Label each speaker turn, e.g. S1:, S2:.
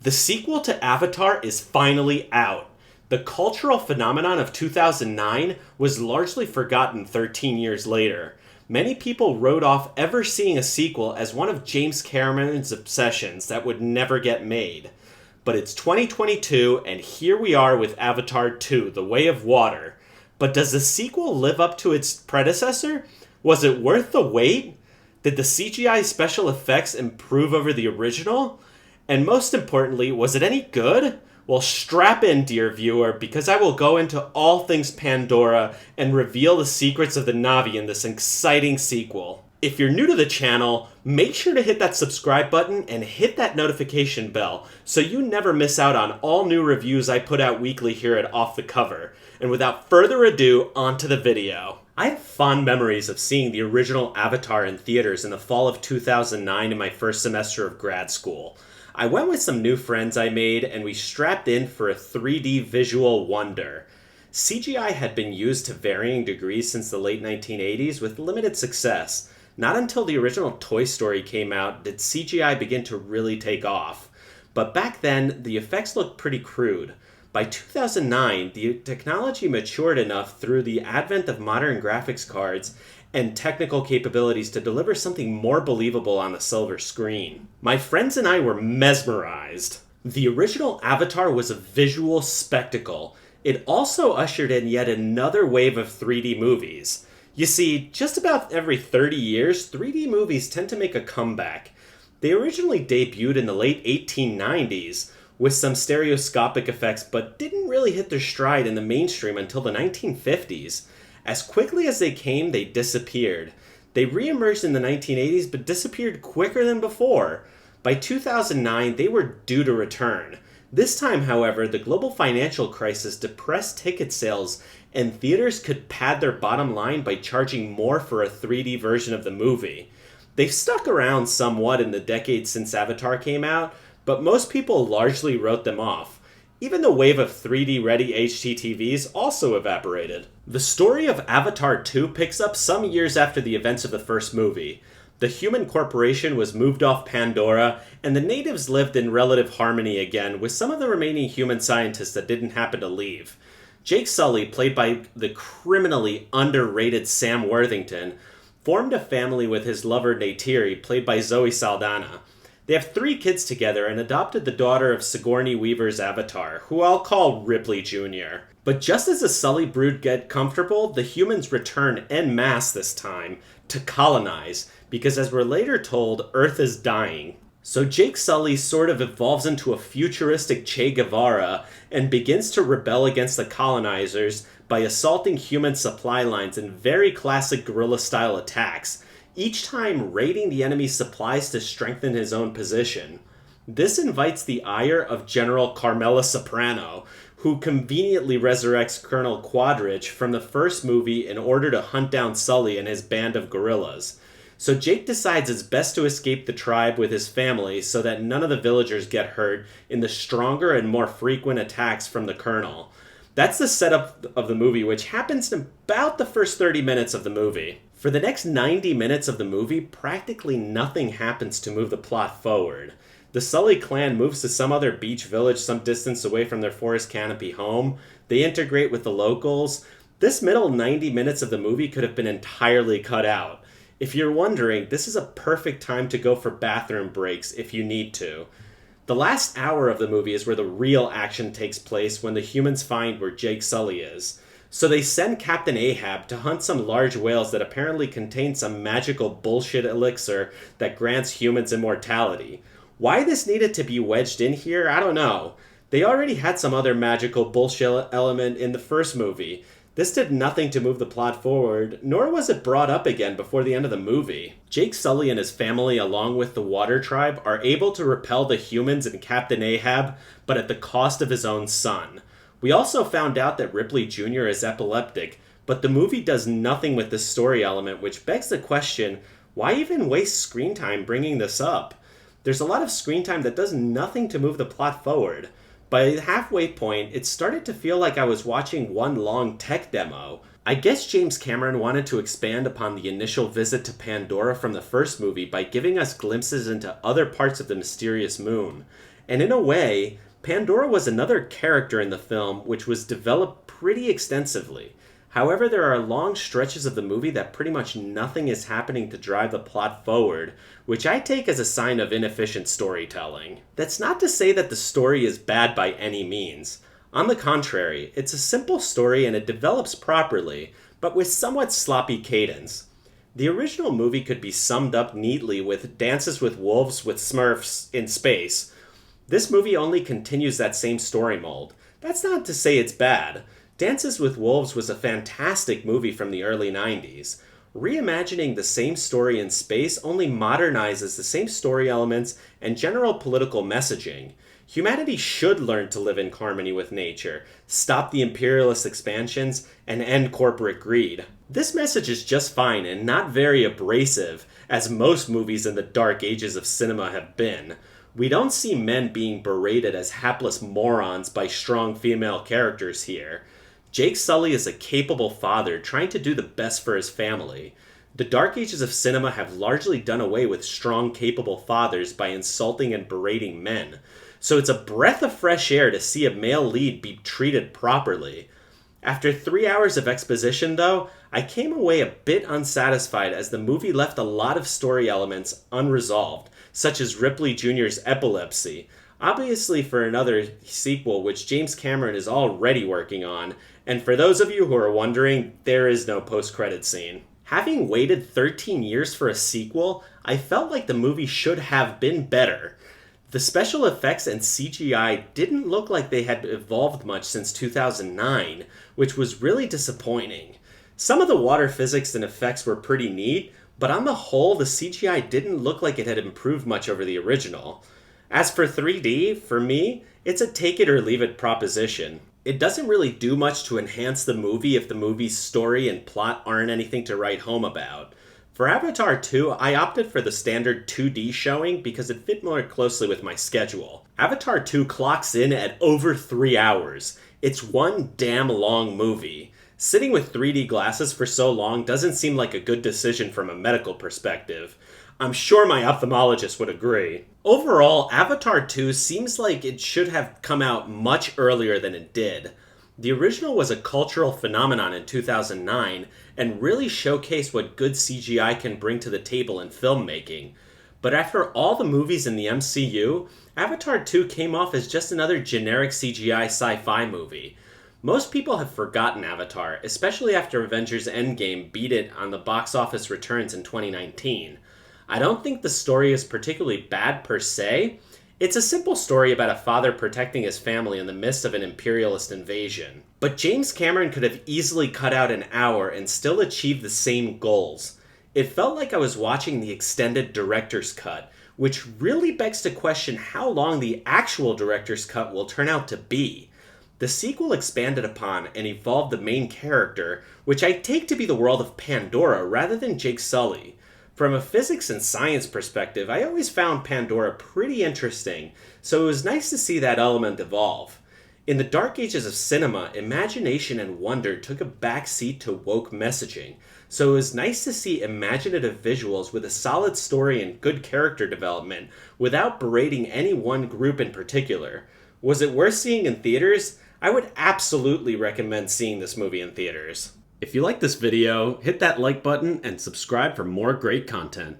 S1: The sequel to Avatar is finally out. The cultural phenomenon of 2009 was largely forgotten 13 years later. Many people wrote off ever seeing a sequel as one of James Cameron's obsessions that would never get made. But it's 2022, and here we are with Avatar 2, The Way of Water. But does the sequel live up to its predecessor? Was it worth the wait? Did the CGI special effects improve over the original? And most importantly, was it any good? Well, strap in, dear viewer, because I will go into all things Pandora and reveal the secrets of the Na'vi in this exciting sequel. If you're new to the channel, make sure to hit that subscribe button and hit that notification bell so you never miss out on all new reviews I put out weekly here at Off the Cover. And without further ado, onto the video. I have fond memories of seeing the original Avatar in theaters in the fall of 2009 in my first semester of grad school. I went with some new friends I made, and we strapped in for a 3D visual wonder. CGI had been used to varying degrees since the late 1980s with limited success. Not until the original Toy Story came out did CGI begin to really take off. But back then, the effects looked pretty crude. By 2009, the technology matured enough through the advent of modern graphics cards and technical capabilities to deliver something more believable on the silver screen. My friends and I were mesmerized. The original Avatar was a visual spectacle. It also ushered in yet another wave of 3D movies. You see, just about every 30 years, 3D movies tend to make a comeback. They originally debuted in the late 1890s with some stereoscopic effects, but didn't really hit their stride in the mainstream until the 1950s. As quickly as they came, they disappeared. They re-emerged in the 1980s, but disappeared quicker than before. By 2009, they were due to return. This time, however, the global financial crisis depressed ticket sales, and theaters could pad their bottom line by charging more for a 3D version of the movie. They've stuck around somewhat in the decades since Avatar came out, but most people largely wrote them off. Even the wave of 3D-ready HDTVs also evaporated. The story of Avatar 2 picks up some years after the events of the first movie. The human corporation was moved off Pandora, and the natives lived in relative harmony again with some of the remaining human scientists that didn't happen to leave. Jake Sully, played by the criminally underrated Sam Worthington, formed a family with his lover Neytiri, played by Zoe Saldana. They have 3 kids together and adopted the daughter of Sigourney Weaver's Avatar, who I'll call Ripley Jr. But just as the Sully brood get comfortable, the humans return en masse this time to colonize, because as we're later told, Earth is dying. So Jake Sully sort of evolves into a futuristic Che Guevara and begins to rebel against the colonizers by assaulting human supply lines in very classic guerrilla-style attacks, each time raiding the enemy's supplies to strengthen his own position. This invites the ire of General Carmela Soprano, who conveniently resurrects Colonel Quadridge from the first movie in order to hunt down Sully and his band of guerrillas. So Jake decides it's best to escape the tribe with his family so that none of the villagers get hurt in the stronger and more frequent attacks from the Colonel. That's the setup of the movie, which happens in about the first 30 minutes of the movie. For the next 90 minutes of the movie, practically nothing happens to move the plot forward. The Sully clan moves to some other beach village some distance away from their forest canopy home. They integrate with the locals. This middle 90 minutes of the movie could have been entirely cut out. If you're wondering, this is a perfect time to go for bathroom breaks if you need to. The last hour of the movie is where the real action takes place when the humans find where Jake Sully is. So they send Captain Ahab to hunt some large whales that apparently contain some magical bullshit elixir that grants humans immortality. Why this needed to be wedged in here, I don't know. They already had some other magical bullshit element in the first movie. This did nothing to move the plot forward, nor was it brought up again before the end of the movie. Jake Sully and his family, along with the Water Tribe, are able to repel the humans and Captain Ahab, but at the cost of his own son. We also found out that Ripley Jr. is epileptic, but the movie does nothing with this story element, which begs the question, why even waste screen time bringing this up? There's a lot of screen time that does nothing to move the plot forward. By the halfway point, it started to feel like I was watching one long tech demo. I guess James Cameron wanted to expand upon the initial visit to Pandora from the first movie by giving us glimpses into other parts of the mysterious moon. And in a way, Pandora was another character in the film which was developed pretty extensively. However, there are long stretches of the movie that pretty much nothing is happening to drive the plot forward, which I take as a sign of inefficient storytelling. That's not to say that the story is bad by any means. On the contrary, it's a simple story and it develops properly, but with somewhat sloppy cadence. The original movie could be summed up neatly with Dances with Wolves with Smurfs in space. This movie only continues that same story mold. That's not to say it's bad. Dances with Wolves was a fantastic movie from the early 90s. Reimagining the same story in space only modernizes the same story elements and general political messaging. Humanity should learn to live in harmony with nature, stop the imperialist expansions, and end corporate greed. This message is just fine and not very abrasive, as most movies in the dark ages of cinema have been. We don't see men being berated as hapless morons by strong female characters here. Jake Sully is a capable father trying to do the best for his family. The dark ages of cinema have largely done away with strong, capable fathers by insulting and berating men. So it's a breath of fresh air to see a male lead be treated properly. After 3 hours of exposition, though, I came away a bit unsatisfied as the movie left a lot of story elements unresolved, such as Ripley Jr.'s epilepsy, obviously for another sequel which James Cameron is already working on, and for those of you who are wondering, there is no post-credit scene. Having waited 13 years for a sequel, I felt like the movie should have been better. The special effects and CGI didn't look like they had evolved much since 2009, which was really disappointing. Some of the water physics and effects were pretty neat, but on the whole, the CGI didn't look like it had improved much over the original. As for 3D, for me, it's a take it or leave it proposition. It doesn't really do much to enhance the movie if the movie's story and plot aren't anything to write home about. For Avatar 2, I opted for the standard 2D showing because it fit more closely with my schedule. Avatar 2 clocks in at over 3 hours. It's one damn long movie. Sitting with 3D glasses for so long doesn't seem like a good decision from a medical perspective. I'm sure my ophthalmologist would agree. Overall, Avatar 2 seems like it should have come out much earlier than it did. The original was a cultural phenomenon in 2009 and really showcased what good CGI can bring to the table in filmmaking. But after all the movies in the MCU, Avatar 2 came off as just another generic CGI sci-fi movie. Most people have forgotten Avatar, especially after Avengers Endgame beat it on the box office returns in 2019. I don't think the story is particularly bad per se. It's a simple story about a father protecting his family in the midst of an imperialist invasion. But James Cameron could have easily cut out an hour and still achieved the same goals. It felt like I was watching the extended director's cut, which really begs to question how long the actual director's cut will turn out to be. The sequel expanded upon and evolved the main character, which I take to be the world of Pandora rather than Jake Sully. From a physics and science perspective, I always found Pandora pretty interesting, so it was nice to see that element evolve. In the dark ages of cinema, imagination and wonder took a backseat to woke messaging, so it was nice to see imaginative visuals with a solid story and good character development without berating any one group in particular. Was it worth seeing in theaters? I would absolutely recommend seeing this movie in theaters. If you like this video, hit that like button and subscribe for more great content.